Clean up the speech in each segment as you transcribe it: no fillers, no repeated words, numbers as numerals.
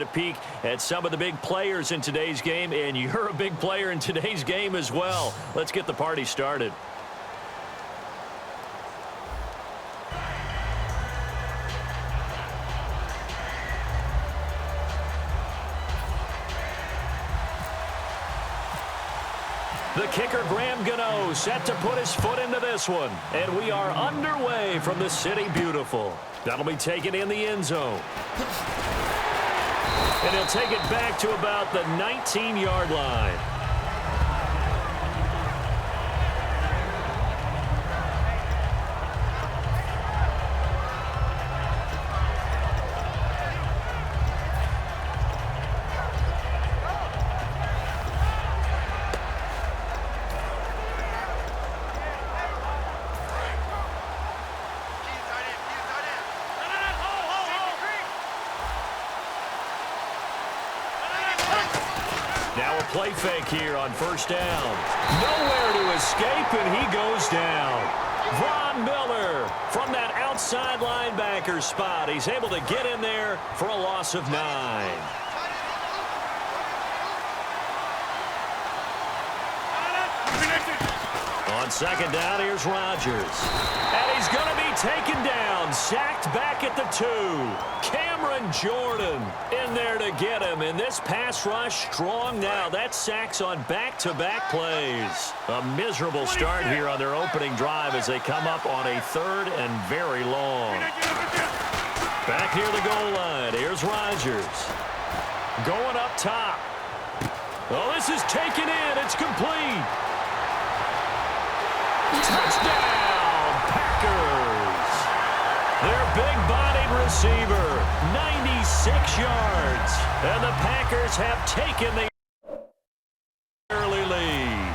A peek at some of the big players in today's game, and you're a big player in today's game as well. Let's get the party started. The kicker, Graham Gano, set to put his foot into this one. And we are underway from the City Beautiful. That'll be taken in the end zone. And he'll take it back to about the 19-yard line. Now a play fake here on first down. Nowhere to escape, and he goes down. Von Miller from that outside linebacker spot. He's able to get in there for a loss of 9. On second down, here's Rodgers. And he's going to be taken down, sacked back at the 2. Cameron Jordan in there to get him. And this pass rush strong now. That's sacks on back-to-back plays. A miserable start here on their opening drive as they come up on a 3rd and very long. Back near the goal line, here's Rodgers. Going up top. Oh, this is taken in. It's complete. Touchdown, Packers. Their big-bodied receiver, 96 yards. And the Packers have taken the early lead.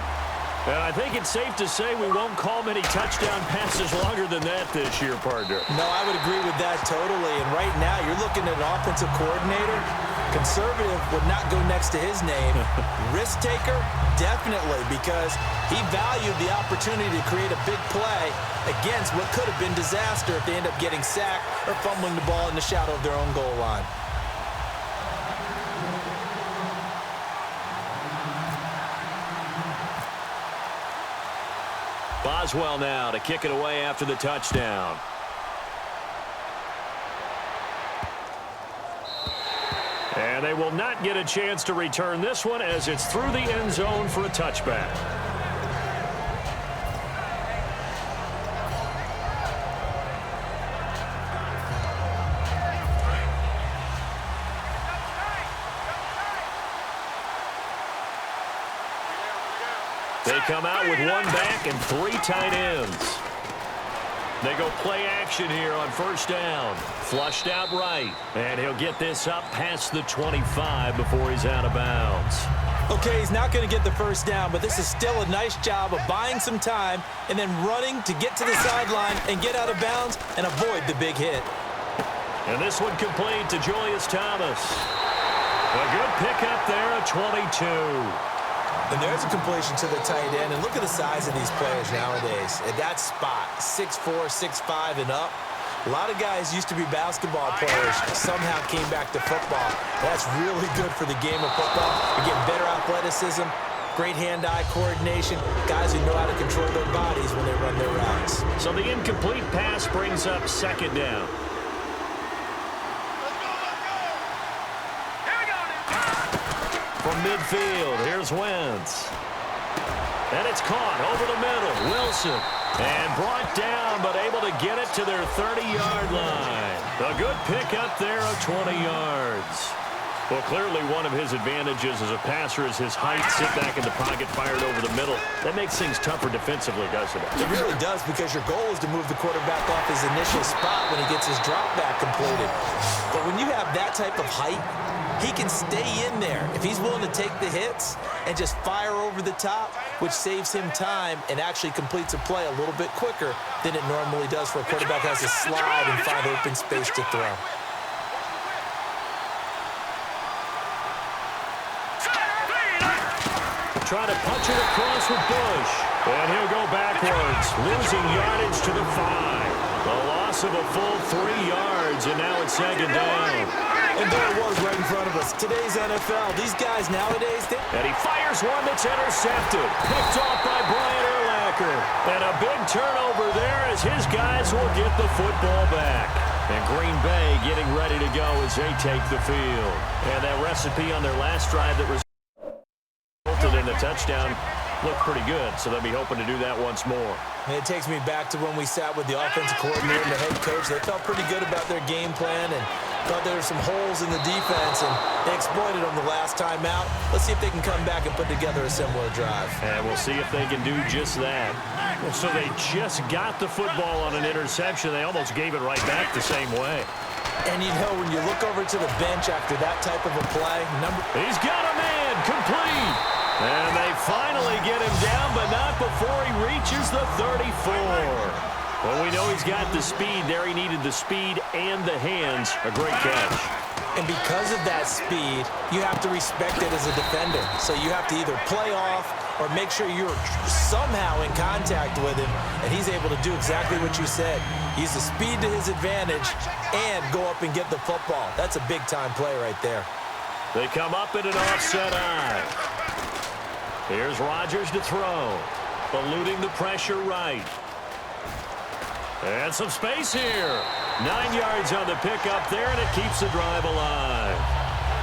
And I think it's safe to say we won't call many touchdown passes longer than that this year, partner. No, I would agree with that totally. And right now, you're looking at an offensive coordinator. Conservative would not go next to his name. Risk taker, definitely, because he valued the opportunity to create a big play against what could have been disaster if they end up getting sacked or fumbling the ball in the shadow of their own goal line. Boswell now to kick it away after the touchdown. And they will not get a chance to return this one as it's through the end zone for a touchback. They come out with 1 back and 3 tight ends. They go play action here on first down. Flushed out right. And he'll get this up past the 25 before he's out of bounds. Okay, he's not going to get the first down, but this is still a nice job of buying some time and then running to get to the sideline and get out of bounds and avoid the big hit. And this one complete to Julius Thomas. A good pickup there at 22. And there's a completion to the tight end. And look at the size of these players nowadays. At that spot, 6'4", 6'5", and up. A lot of guys used to be basketball players, somehow came back to football. That's really good for the game of football. You're getting better athleticism, great hand-eye coordination, guys who know how to control their bodies when they run their routes. So the incomplete pass brings up second down. From midfield, here's Wentz. And it's caught over the middle. Wilson. And brought down, but able to get it to their 30-yard line. A good pickup there of 20 yards. Well, clearly one of his advantages as a passer is his height. Sit back in the pocket, fired over the middle. That makes things tougher defensively, doesn't it? It really does, because your goal is to move the quarterback off his initial spot when he gets his drop back completed. But when you have that type of height, he can stay in there if he's willing to take the hits and just fire over the top, which saves him time and actually completes a play a little bit quicker than it normally does for a quarterback who has to slide and find open space to throw. Trying to punch it across with Bush. And he'll go backwards, losing yardage to the 5. A loss of a full 3 yards, and now it's second down. And there it was right in front of him. today's NFL. These guys nowadays, and he fires one that's intercepted. Picked off by Brian Urlacher. And a big turnover there as his guys will get the football back. And Green Bay getting ready to go as they take the field. And that recipe on their last drive that resulted in the touchdown looked pretty good, so they'll be hoping to do that once more. And it takes me back to when we sat with the offensive coordinator and the head coach. They felt pretty good about their game plan and thought there were some holes in the defense, and they exploited them the last time out. Let's see if they can come back and put together a similar drive. And we'll see if they can do just that. So they just got the football on an interception. They almost gave it right back the same way. And you know, when you look over to the bench after that type of a play, he's got a man complete. And they finally get him down, but not before he reaches the 34. Well, we know he's got the speed there. He needed the speed and the hands. A great catch. And because of that speed, you have to respect it as a defender. So you have to either play off or make sure you're somehow in contact with him, and he's able to do exactly what you said. Use the speed to his advantage and go up and get the football. That's a big-time play right there. They come up in an offset eye. Here's Rodgers to throw. Eluding the pressure right. And some space here. 9 yards on the pickup there, and it keeps the drive alive.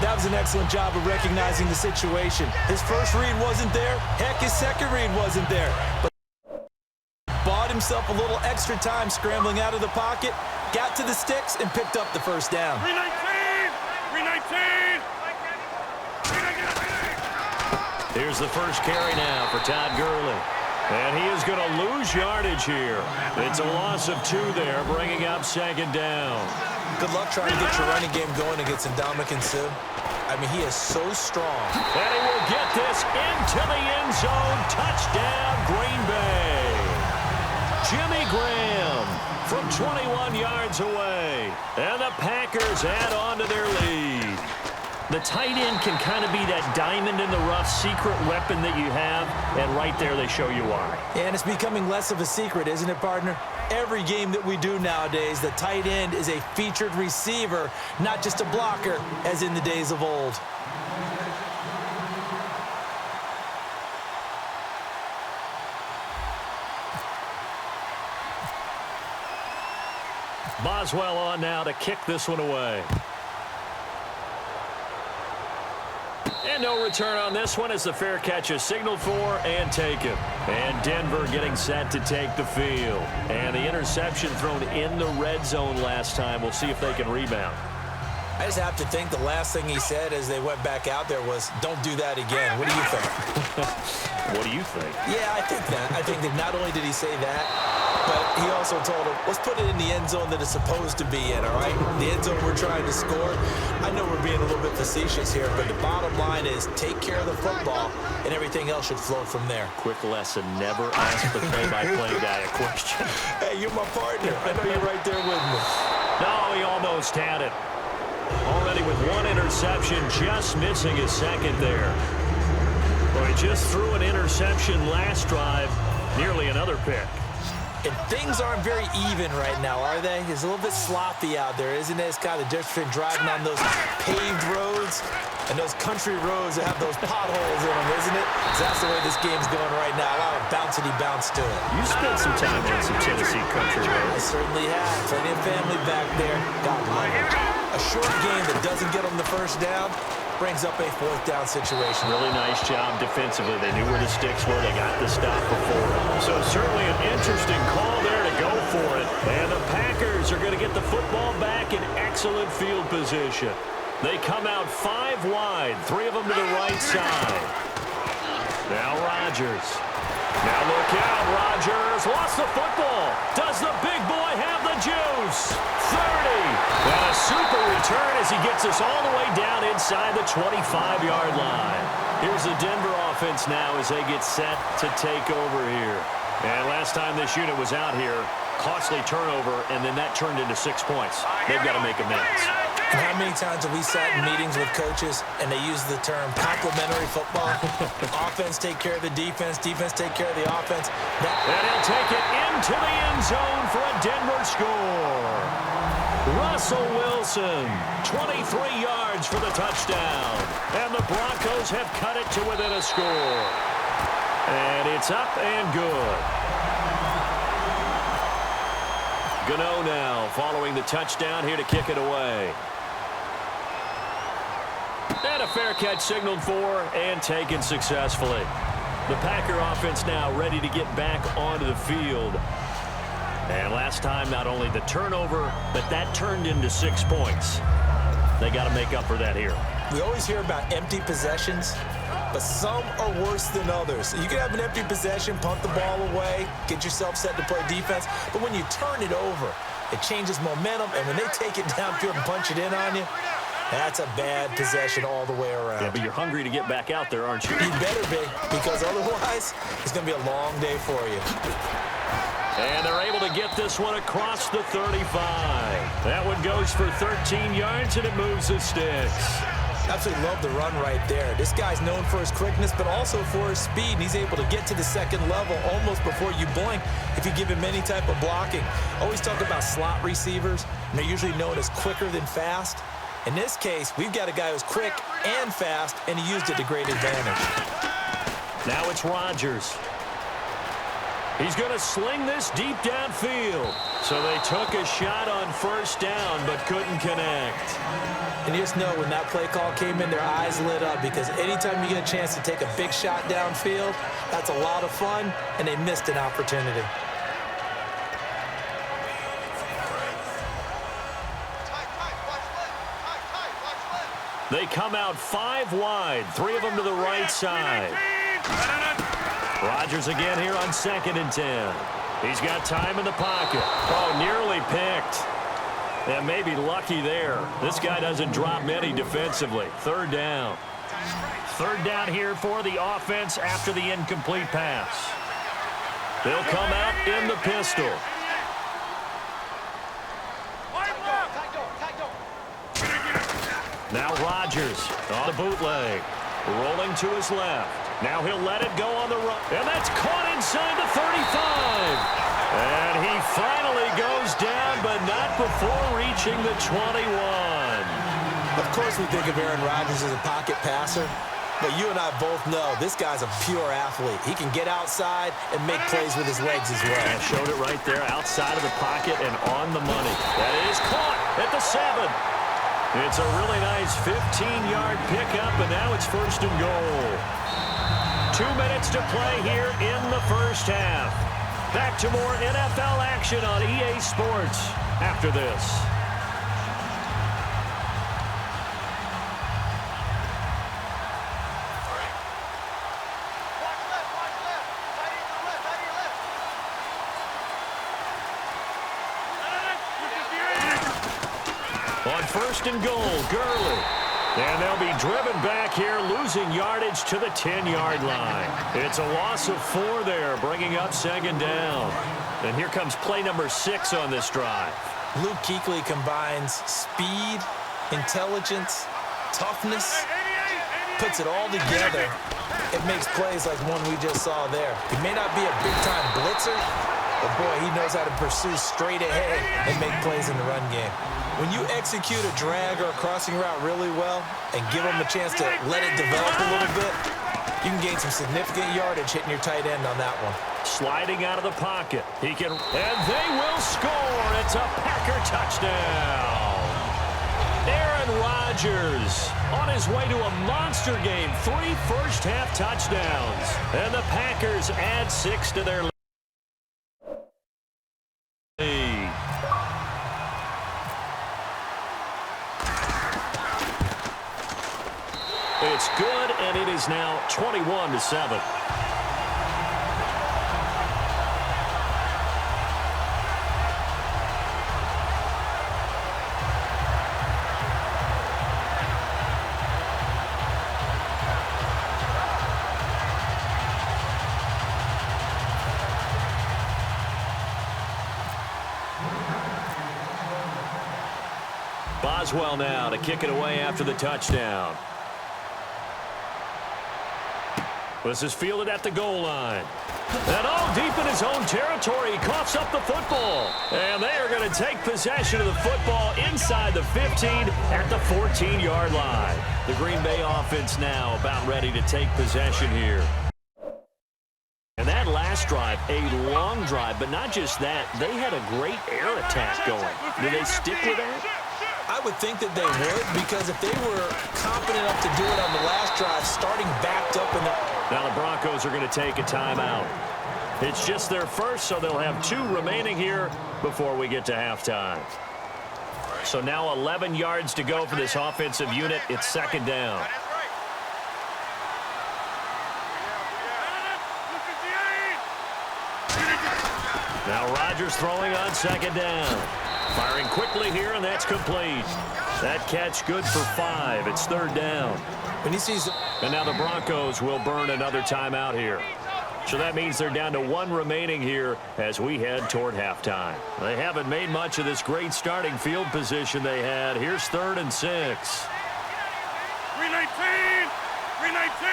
That was an excellent job of recognizing the situation. His first read wasn't there. Heck, his second read wasn't there. But bought himself a little extra time scrambling out of the pocket, got to the sticks, and picked up the first down. 319! 319! Here's the first carry now for Todd Gurley. And he is going to lose yardage here. It's a loss of 2 there, bringing up second down. Good luck trying to get your running game going against Ndamukong Suh. I mean, he is so strong. And he will get this into the end zone. Touchdown, Green Bay. Jimmy Graham from 21 yards away. And the Packers add on to their lead. The tight end can kind of be that diamond in the rough secret weapon that you have, and right there they show you why. And it's becoming less of a secret, isn't it, partner? Every game that we do nowadays, the tight end is a featured receiver, not just a blocker, as in the days of old. Boswell on now to kick this one away. And no return on this one as the fair catch is signaled for and taken. And Denver getting set to take the field. And the interception thrown in the red zone last time. We'll see if they can rebound. I just have to think the last thing he said as they went back out there was, don't do that again. What do you think? What do you think? Yeah, I think that. I think that not only did he say that, but he also told him, let's put it in the end zone that it's supposed to be in, all right? The end zone we're trying to score. I know we're being a little bit facetious here, but the bottom line is take care of the football, and everything else should flow from there. Quick lesson, never ask the play-by-play guy a question. Hey, you're my partner. I know you're right there with me. No, he almost had it. Already with one interception, just missing his second there. Well, he just threw an interception last drive, nearly another pick. And things aren't very even right now, are they? It's a little bit sloppy out there, isn't it? It's kind of difference between driving on those paved roads and those country roads that have those potholes in them, isn't it? So that's the way this game's going right now. A lot of bouncy bounce to it. You spent some time on some Tennessee country roads. I certainly have. Plenty of family back there. God love it. A short game that doesn't get them the first down brings up a fourth down situation. Really nice job defensively. They knew where the sticks were. They got the stop before. So certainly an interesting call there to go for it. And the Packers are going to get the football back in excellent field position. They come out 5 wide, 3 of them to the right side. Now Rodgers. Now look out, Rodgers lost the football. Does the big boy have the juice? 30. And a super return as he gets us all the way down inside the 25-yard line. Here's the Denver offense now as they get set to take over here. And last time this unit was out here, costly turnover, and then that turned into 6 points. They've got to make amends. And how many times have we sat in meetings with coaches and they use the term complementary football? Offense take care of the defense, defense take care of the offense. And he'll take it into the end zone for a Denver score. Russell Wilson, 23 yards for the touchdown. And the Broncos have cut it to within a score. And it's up and good. Gano now following the touchdown here to kick it away. And a fair catch signaled for and taken successfully. The Packer offense now ready to get back onto the field. And last time, not only the turnover, but that turned into 6 points. They got to make up for that here. We always hear about empty possessions, but some are worse than others. You can have an empty possession, punt the ball away, get yourself set to play defense, but when you turn it over, it changes momentum, and when they take it downfield and punch it in on you, that's a bad possession all the way around. Yeah, but you're hungry to get back out there, aren't you? You better be, because otherwise, it's going to be a long day for you. And they're able to get this one across the 35. That one goes for 13 yards, and it moves the sticks. Absolutely love the run right there. This guy's known for his quickness, but also for his speed, and he's able to get to the second level almost before you blink if you give him any type of blocking. Always talk about slot receivers, and they're usually known as quicker than fast. In this case, we've got a guy who's quick and fast, and he used it to great advantage. Now it's Rodgers. He's going to sling this deep downfield. So they took a shot on first down, but couldn't connect. And you just know when that play call came in, their eyes lit up, because anytime you get a chance to take a big shot downfield, that's a lot of fun, and they missed an opportunity. They come out 5 wide, 3 of them to the right side. Rodgers again here on 2nd and 10. He's got time in the pocket. Oh, nearly picked. And maybe lucky there. This guy doesn't drop many defensively. 3rd down. 3rd down here for the offense after the incomplete pass. They'll come out in the pistol. Now Rodgers on the bootleg. Rolling to his left. Now he'll let it go on the run. And that's caught inside the 35. And he finally goes down, but not before reaching the 21. Of course we think of Arron Rodgers as a pocket passer, but you and I both know this guy's a pure athlete. He can get outside and make plays with his legs as well. And showed it right there, outside of the pocket and on the money. That is caught at the 7. It's a really nice 15-yard pickup, and now it's 1st and goal. 2 minutes to play here in the first half. Back to more NFL action on EA Sports after this. On 1st and goal, Gurley. And they'll be driven back here, losing yardage to the 10-yard line. It's a loss of 4 there, bringing up 2nd down. And here comes play number 6 on this drive. Luke Kuechly combines speed, intelligence, toughness, puts it all together. It makes plays like one we just saw there. He may not be a big-time blitzer, but boy, he knows how to pursue straight ahead and make plays in the run game. When you execute a drag or a crossing route really well and give them a chance to let it develop a little bit, you can gain some significant yardage hitting your tight end on that one. Sliding out of the pocket. He can, and they will score. It's a Packer touchdown. Arron Rodgers on his way to a monster game. 3 first-half touchdowns. And the Packers add 6 to their lead. It's good, and it is now 21-7. Boswell now to kick it away after the touchdown. This is fielded at the goal line. And all deep in his own territory, he coughs up the football. And they are going to take possession of the football inside the 15 at the 14-yard line. The Green Bay offense now about ready to take possession here. And that last drive, a long drive, but not just that. They had a great air attack going. Do they stick with that? I would think that they would, because if they were confident enough to do it on the last drive, starting backed up in the... Now the Broncos are going to take a timeout. It's just their first, so they'll have 2 remaining here before we get to halftime. So now 11 yards to go for this offensive unit. It's second down. Now Rodgers throwing on second down. Firing quickly here, and that's complete. That catch good for 5. It's third down. When he sees... And now the Broncos will burn another timeout here. So that means they're down to 1 remaining here as we head toward halftime. They haven't made much of this great starting field position they had. Here's 3rd and 6. 319! 319!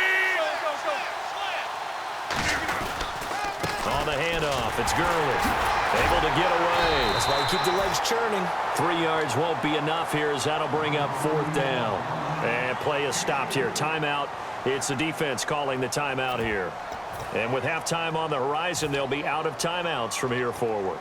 On the handoff, it's Gurley. Able to get away. That's why you keep the legs churning. 3 yards won't be enough here as that'll bring up 4th down. And play is stopped here. Timeout. It's the defense calling the timeout here. And with halftime on the horizon, they'll be out of timeouts from here forward.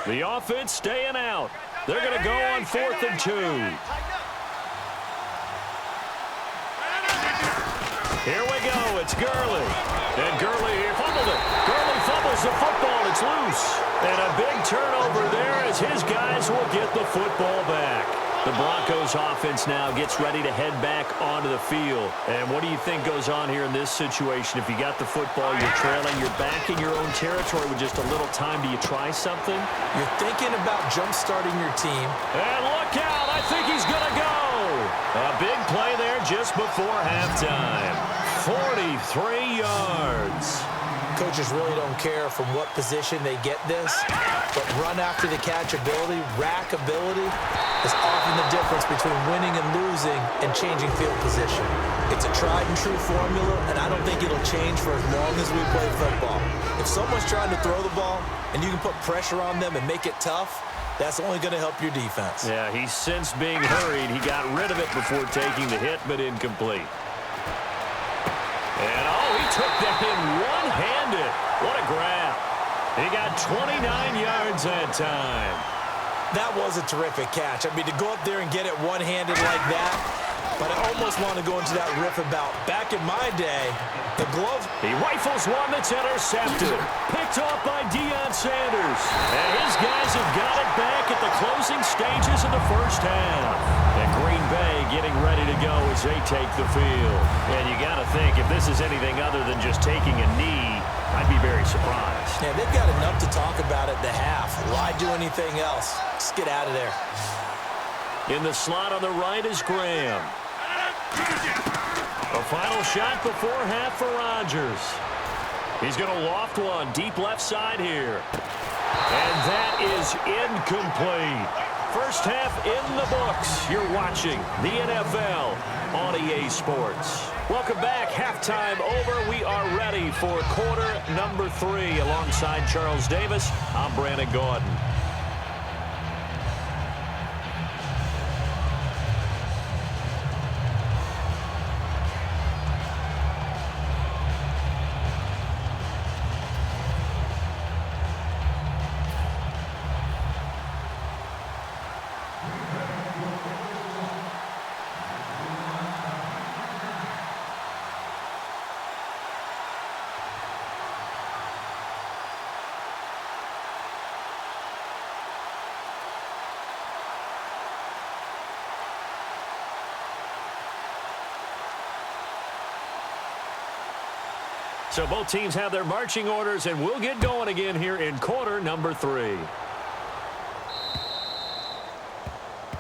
The offense staying out. They're going to go on 4th and 2. Here we go. It's Gurley. And Gurley here fumbled it. Gurley fumbles the football. It's loose. And a big turnover there as his guys will get the football back. The Broncos offense now gets ready to head back onto the field. And what do you think goes on here in this situation? If you got the football, you're trailing, you're back in your own territory with just a little time. Do you try something? You're thinking about jump-starting your team. And look out. I think he's going to go. A big play there just before halftime. 43 yards. Coaches really don't care from what position they get this, but run after the catch ability, rack ability, is often the difference between winning and losing and changing field position. It's a tried and true formula, and I don't think it'll change for as long as we play football. If someone's trying to throw the ball and you can put pressure on them and make it tough, that's only going to help your defense. Yeah, he's since being hurried. He got rid of it before taking the hit, but incomplete. And, he took that in one-handed. What a grab. He got 29 yards that time. That was a terrific catch. I mean, to go up there and get it one-handed like that, but I almost want to go into that riff about back in my day, the glove. He rifles one that's intercepted. Picked off by Deion Sanders. And his guys have got it back at the closing stages of the first half. And Green Bay getting ready to go as they take the field. And you got to think, if this is anything other than just taking a knee, I'd be very surprised. Yeah, they've got enough to talk about at the half. Why do anything else? Just get out of there. In the slot on the right is Graham. A final shot before half for Rodgers. He's going to loft one deep left side here. And that is incomplete. First half in the books. You're watching the NFL on EA Sports. Welcome back. Halftime over. We are ready for quarter number 3. Alongside Charles Davis, I'm Brandon Gordon. So both teams have their marching orders, and we'll get going again here in quarter number 3.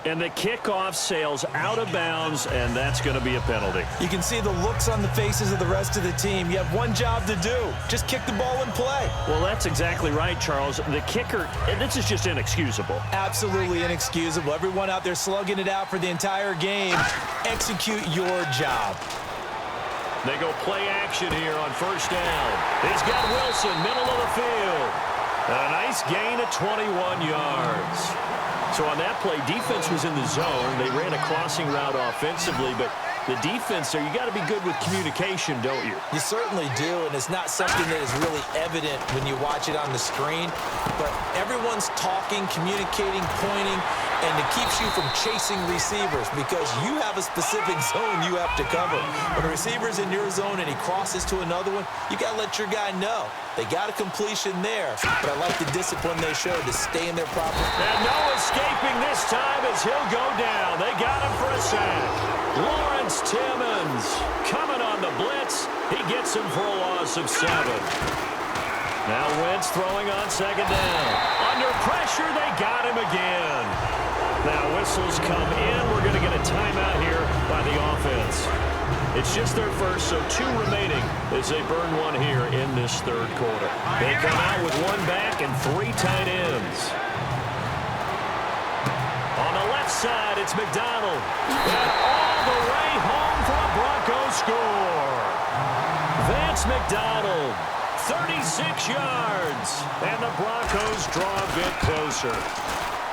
And the kickoff sails out of bounds, and that's going to be a penalty. You can see the looks on the faces of the rest of the team. You have one job to do. Just kick the ball and play. Well, that's exactly right, Charles. The kicker, and this is just inexcusable. Absolutely inexcusable. Everyone out there slugging it out for the entire game. Execute your job. They go play action here on first down. He's got Wilson, middle of the field. A nice gain of 21 yards. So on that play, defense was in the zone. They ran a crossing route offensively, but the defense there, you got to be good with communication, don't you? You certainly do, and it's not something that is really evident when you watch it on the screen. But everyone's talking, communicating, pointing, and it keeps you from chasing receivers because you have a specific zone you have to cover. When a receiver's in your zone and he crosses to another one, you got to let your guy know. They got a completion there, but I like the discipline they showed to stay in their proper. And no escaping this time as he'll go down. They got him for a sack. Lawrence Timmons coming on the blitz. He gets him for a loss of 7. Now Wentz throwing on second down. Under pressure, they got him again. Now whistles come in. We're going to get a timeout here by the offense. It's just their first, so 2 remaining as they burn one here in this third quarter. They come out with 1 back and 3 tight ends. On the left side, it's McDonald. And all the way home for a Broncos score. Vance McDonald, 36 yards. And the Broncos draw a bit closer.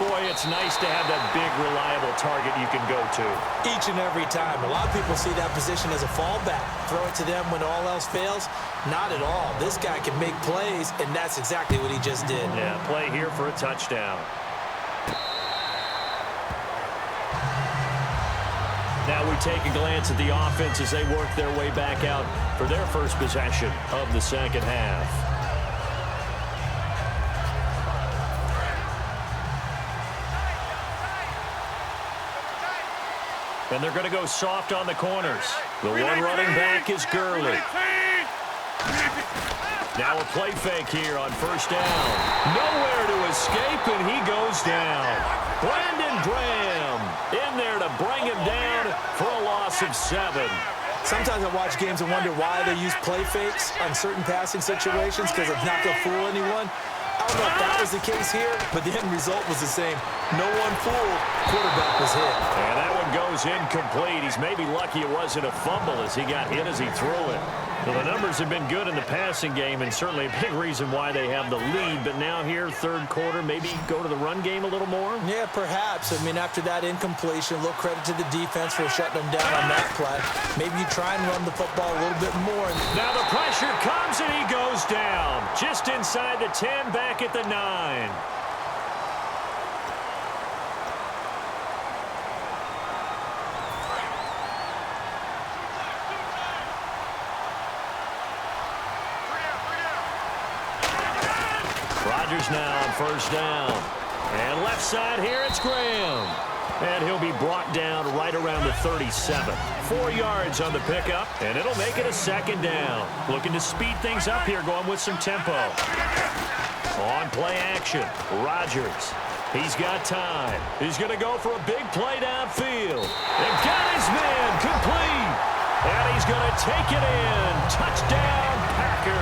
Boy, it's nice to have that big, reliable target you can go to. Each and every time. A lot of people see that position as a fallback. Throw it to them when all else fails. Not at all. This guy can make plays, and that's exactly what he just did. Yeah, play here for a touchdown. Now we take a glance at the offense as they work their way back out for their first possession of the second half. And they're going to go soft on the corners. The one running back is Gurley. Now a play fake here on first down. Nowhere to escape, and he goes down. Brandon Graham in there to bring him down for a loss of 7. Sometimes I watch games and wonder why they use play fakes on certain passing situations because it's not going to fool anyone. I don't know if that was the case here, but the end result was the same. No one fooled. Quarterback was hit. And that one goes incomplete. He's maybe lucky it wasn't a fumble as he got hit as he threw it. Well, the numbers have been good in the passing game and certainly a big reason why they have the lead. But now here, third quarter, maybe go to the run game a little more? Yeah, perhaps. I mean, after that incompletion, a little credit to the defense for shutting them down on that play. Maybe you try and run the football a little bit more. Now the pressure comes and he goes down. Just inside the 10, back at the 9. Rodgers now on first down. And left side here, it's Graham. And he'll be brought down right around the 37. 4 yards on the pickup, and it'll make it a second down. Looking to speed things up here, going with some tempo. On play action, Rodgers. He's got time. He's going to go for a big play downfield. And got his man complete. And he's going to take it in. Touchdown, Packers.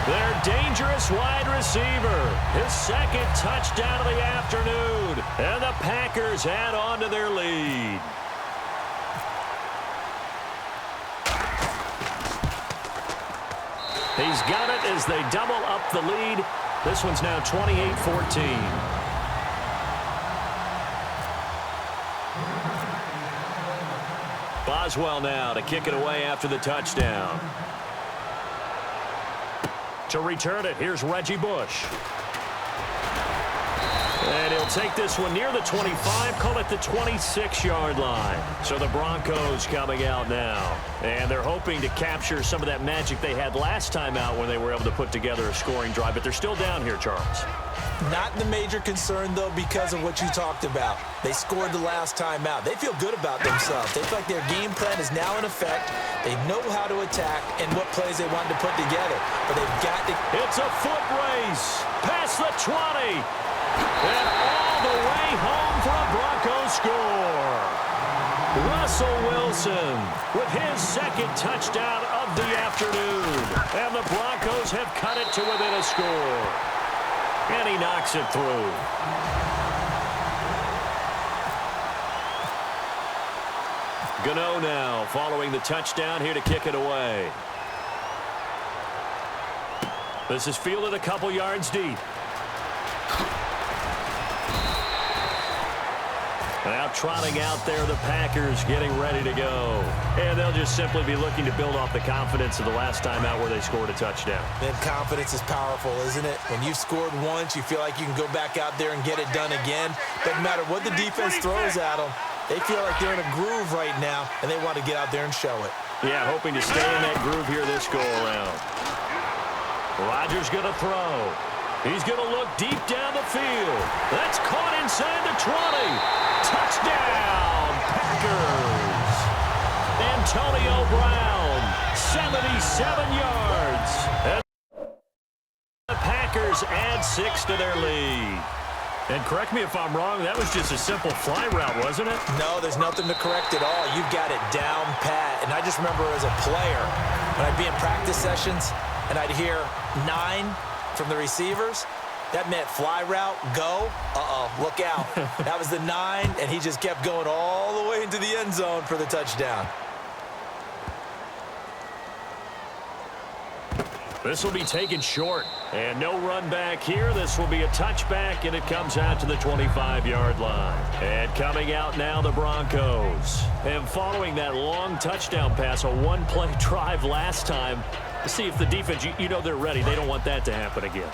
Their dangerous wide receiver. His second touchdown of the afternoon. And the Packers add on to their lead. He's got it as they double up the lead. This one's now 28-14. Boswell now to kick it away after the touchdown. To return it, here's Reggie Bush. And he'll take this one near the 25, call it the 26-yard line. So the Broncos coming out now. And they're hoping to capture some of that magic they had last time out when they were able to put together a scoring drive. But they're still down here, Charles. Not the major concern, though, because of what you talked about. They scored the last time out. They feel good about themselves. They feel like their game plan is now in effect. They know how to attack and what plays they want to put together. But they've got to... It's a foot race. Past the 20. And all the way home for a Broncos score. Russell Wilson with his second touchdown of the afternoon. And the Broncos have cut it to within a score. And he knocks it through. Gano now following the touchdown here to kick it away. This is fielded a couple yards deep. Now trotting out there, the Packers getting ready to go. And they'll just simply be looking to build off the confidence of the last time out where they scored a touchdown. And confidence is powerful, isn't it? When you've scored once, you feel like you can go back out there and get it done again. Doesn't matter what the defense throws at them. They feel like they're in a groove right now, and they want to get out there and show it. Yeah, hoping to stay in that groove here this go-around. Rodgers going to throw. He's going to look deep down the field. That's caught inside the 20. Touchdown, Packers. Antonio Brown, 77 yards. And the Packers add 6 to their lead. And correct me if I'm wrong, that was just a simple fly route, wasn't it? No, there's nothing to correct at all. You've got it down pat. And I just remember as a player, when I'd be in practice sessions, and I'd hear 9 from the receivers, that meant fly route, go, look out. That was the 9, and he just kept going all the way into the end zone for the touchdown. This will be taken short, and no run back here. This will be a touchback, and it comes out to the 25-yard line. And coming out now, the Broncos. And following that long touchdown pass, a one-play drive last time, to see if the defense, you know they're ready. They don't want that to happen again.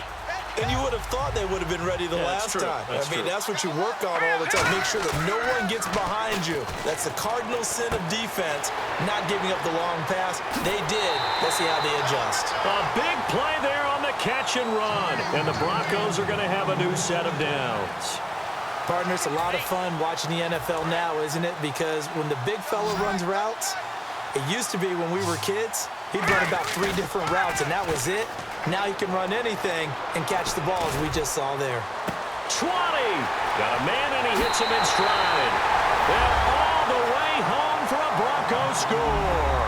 And you would have thought they would have been ready the last time. That's what you work on all the time. Make sure that no one gets behind you. That's the cardinal sin of defense, not giving up the long pass. They did. Let's see how they adjust. A big play there on the catch and run. And the Broncos are going to have a new set of downs. Partner, it's a lot of fun watching the NFL now, isn't it? Because when the big fella runs routes, it used to be when we were kids, he'd run about 3 different routes, and that was it. Now he can run anything and catch the ball, as we just saw there. 20. Got a man, and he hits him in stride. And all the way home for a Broncos score.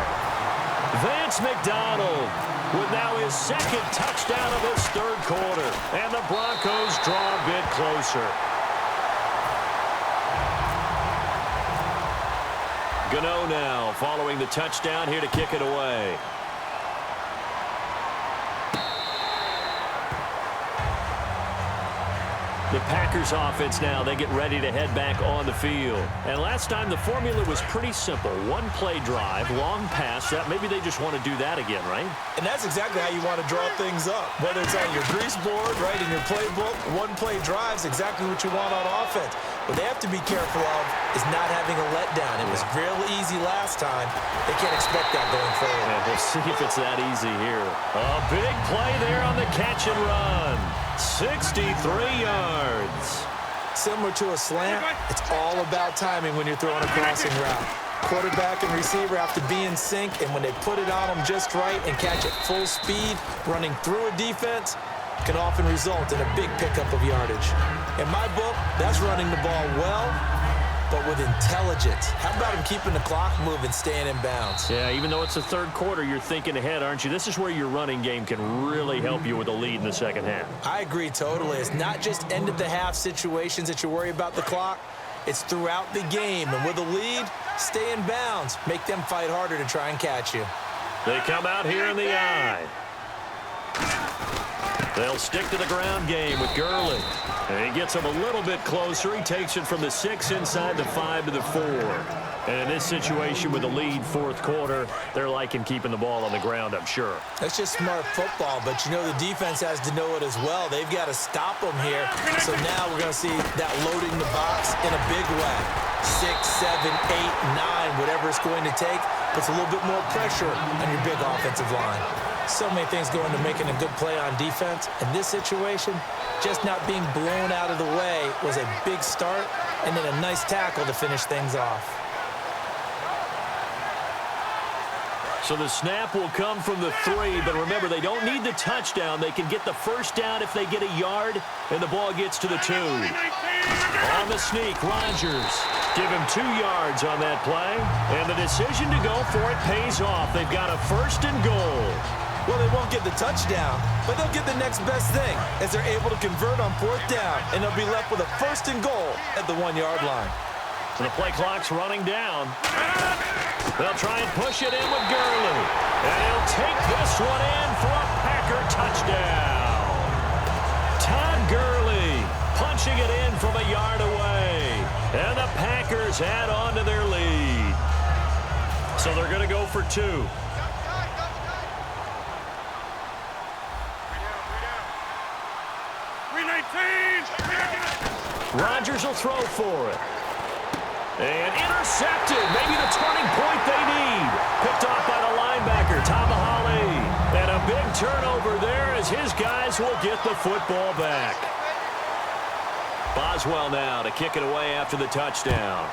Vance McDonald with now his second touchdown of this third quarter. And the Broncos draw a bit closer. Gano now following the touchdown here to kick it away. The Packers offense now, they get ready to head back on the field. And last time the formula was pretty simple. One-play drive, long pass. That maybe they just want to do that again, right? And that's exactly how you want to draw things up. Whether it's on your grease board, right, in your playbook, one-play drive's exactly what you want on offense. What they have to be careful of is not having a letdown. It was real easy last time. They can't expect that going forward. Yeah, we'll see if it's that easy here. A big play there on the catch and run. 63 yards. Similar to a slant, it's all about timing when you're throwing a crossing route. Quarterback and receiver have to be in sync, and when they put it on them just right and catch it full speed, running through a defense, can often result in a big pickup of yardage. In my book, that's running the ball well, but with intelligence. How about him keeping the clock moving, staying in bounds? Yeah, even though it's the third quarter, you're thinking ahead, aren't you? This is where your running game can really help you with a lead in the second half. I agree totally. It's not just end-of-the-half situations that you worry about the clock. It's throughout the game. And with a lead, stay in bounds. Make them fight harder to try and catch you. They come out here in the eye. They'll stick to the ground game with Gurley. And he gets him a little bit closer. He takes it from the 6 inside the 5 to the 4. And in this situation with the lead fourth quarter, they're liking keeping the ball on the ground, I'm sure. That's just smart football, but you know the defense has to know it as well. They've got to stop them here. So now we're going to see that loading the box in a big way. 6, 7, 8, 9, whatever it's going to take, puts a little bit more pressure on your big offensive line. So many things go into making a good play on defense. In this situation, just not being blown out of the way was a big start, and then a nice tackle to finish things off. So the snap will come from the 3, but remember, they don't need the touchdown. They can get the first down if they get a yard, and the ball gets to the 2. On the sneak, Rodgers. Give him 2 yards on that play, and the decision to go for it pays off. They've got a 1st and goal. Well, they won't get the touchdown, but they'll get the next best thing as they're able to convert on 4th down, and they'll be left with a 1st and goal at the 1-yard line. So the play clock's running down. They'll try and push it in with Gurley. And he'll take this one in for a Packer touchdown. Todd Gurley punching it in from a yard away. And the Packers add on to their lead. So they're going to go for 2. Rodgers will throw for it. And intercepted. Maybe the turning point they need. Picked off by the linebacker, Tamahali. And a big turnover there as his guys will get the football back. Boswell now to kick it away after the touchdown.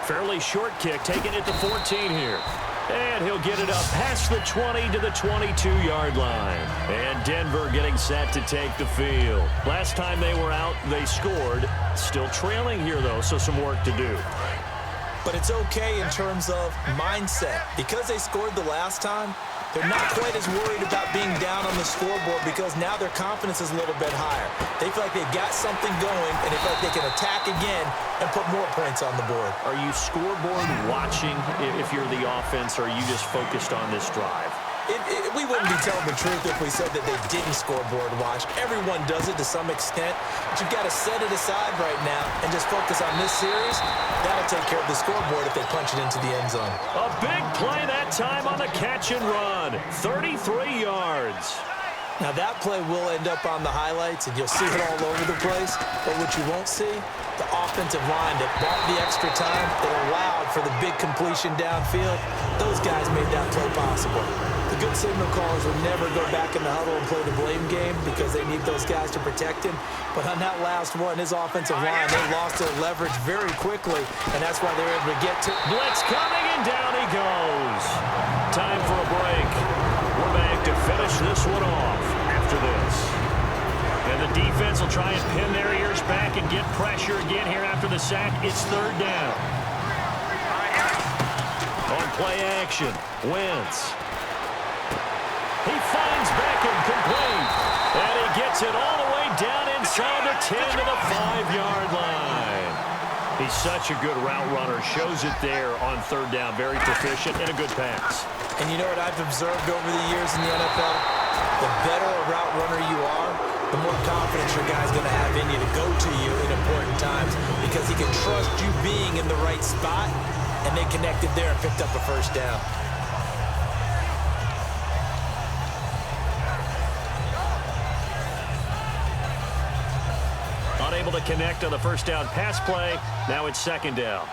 Fairly short kick, taking it to 14 here. And he'll get it up past the 20 to the 22-yard line. And Denver getting set to take the field. Last time they were out, they scored. Still trailing here, though, so some work to do. But it's okay in terms of mindset. Because they scored the last time, they're not quite as worried about being down on the scoreboard because now their confidence is a little bit higher. They feel like they've got something going, and they feel like they can attack again and put more points on the board. Are you scoreboard watching if you're the offense, or are you just focused on this drive? We wouldn't be telling the truth if we said that they didn't scoreboard watch. Everyone does it to some extent, but you've got to set it aside right now and just focus on this series. That'll take care of the scoreboard if they punch it into the end zone. A big play that time on the catch and run. 33 yards. Now that play will end up on the highlights, and you'll see it all over the place. But what you won't see, the offensive line that bought the extra time, that allowed for the big completion downfield, those guys made that play possible. The good signal callers would never go back in the huddle and play the blame game because they need those guys to protect him. But on that last one, his offensive line, they lost their leverage very quickly, and that's why they were able to get to... Blitz coming, and down he goes. Time for a break. We're back to finish this one off after this. And the defense will try and pin their ears back and get pressure again here after the sack. It's 3rd down. On play action, Wentz. He finds Beckham complete. And he gets it all the way down inside the 10 to the 5-yard line. He's such a good route runner. Shows it there on 3rd down. Very proficient and a good pass. And you know what I've observed over the years in the NFL? The better a route runner you are, the more confidence your guy's going to have in you to go to you in important times because he can trust you being in the right spot, and they connected there and picked up a 1st down. Unable to connect on the 1st down pass play. Now it's 2nd down.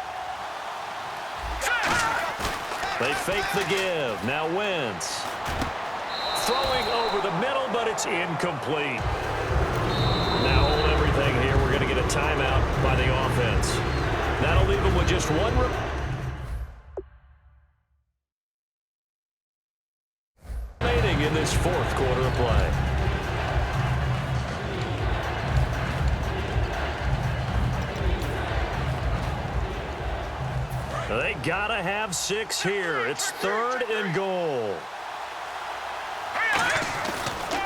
They fake the give. Now Wentz. Throwing over the middle, but it's incomplete. Now hold everything here. We're going to get a timeout by the offense. That'll leave them with just one remaining in this 4th quarter of play. They gotta have 6 here. It's 3rd and goal.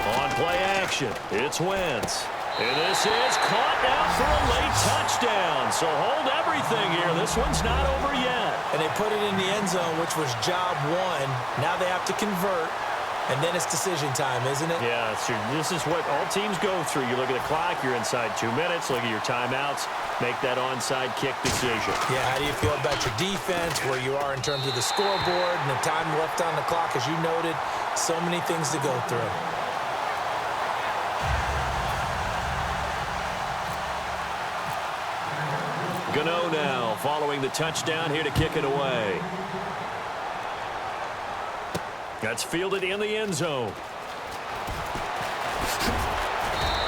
On play action, it's Wentz. And this is caught now for a late touchdown. So hold everything here. This one's not over yet. And they put it in the end zone, which was job 1. Now they have to convert. And then it's decision time, isn't it? Yeah, this is what all teams go through. You look at the clock, you're inside 2 minutes. Look at your timeouts. Make that onside kick decision. Yeah, how do you feel about your defense, where you are in terms of the scoreboard, and the time left on the clock, as you noted? So many things to go through. Gano now following the touchdown here to kick it away. That's fielded in the end zone.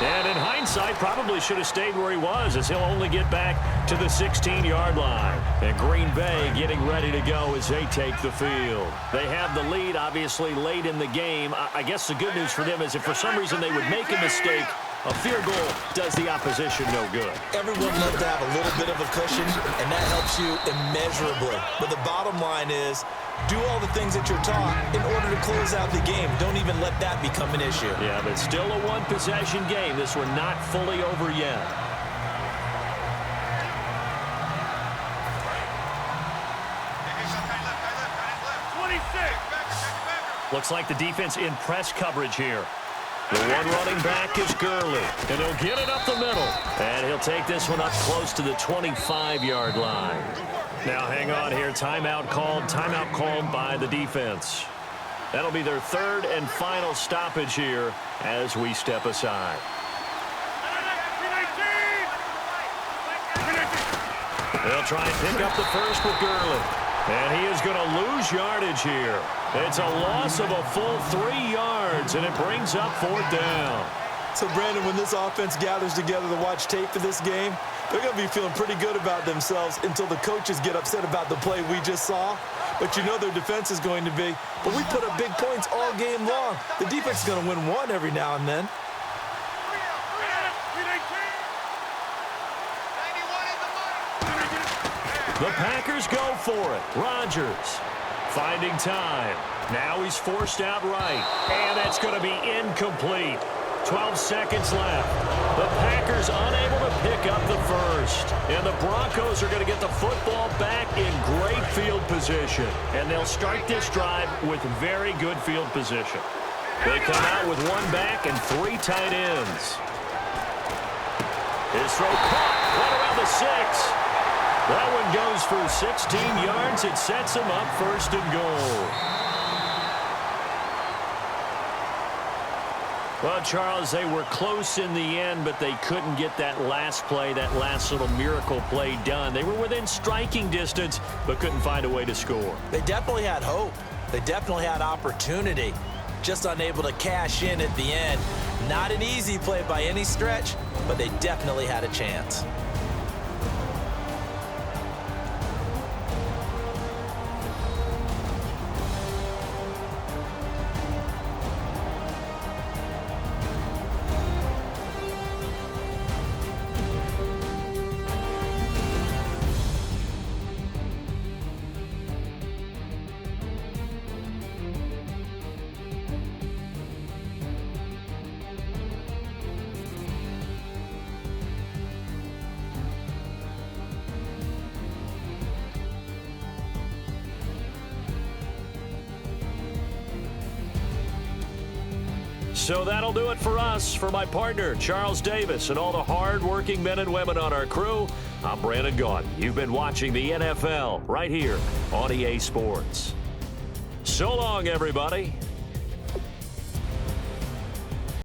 And in hindsight, probably should have stayed where he was, as he'll only get back to the 16-yard line. And Green Bay getting ready to go as they take the field. They have the lead, obviously, late in the game. I guess the good news for them is if for some reason they would make a mistake, a field goal does the opposition no good. Everyone loves to have a little bit of a cushion, and that helps you immeasurably. But the bottom line is, do all the things that you're taught in order to close out the game. Don't even let that become an issue. Yeah, but still a one-possession game. This one not fully over yet. Looks like the defense in press coverage here. The one running back is Gurley, and he'll get it up the middle. And he'll take this one up close to the 25-yard line. Now hang on here. Timeout called by the defense. That'll be their third and final stoppage here as we step aside. They'll try and pick up the first with Gurley. And he is going to lose yardage here. It's a loss of a full 3 yards, and it brings up 4th down. So, Brandon, when this offense gathers together to watch tape for this game, they're going to be feeling pretty good about themselves until the coaches get upset about the play we just saw. But you know their defense is going to be. But we put up big points all game long. The defense is going to win one every now and then. The Packers go for it. Rodgers finding time. Now he's forced out right. And that's going to be incomplete. 12 seconds left. The Packers unable to pick up the first. And the Broncos are going to get the football back in great field position. And they'll start this drive with very good field position. They come out with one back and 3 tight ends. His throw caught right around the 6. That one goes for 16 yards. It sets him up 1st and goal. Well, Charles, they were close in the end, but they couldn't get that last play, that last little miracle play done. They were within striking distance, but couldn't find a way to score. They definitely had hope. They definitely had opportunity. Just unable to cash in at the end. Not an easy play by any stretch, but they definitely had a chance. So that'll do it for us. For my partner, Charles Davis, and all the hard-working men and women on our crew, I'm Brandon Gaudin. You've been watching the NFL right here on EA Sports. So long, everybody.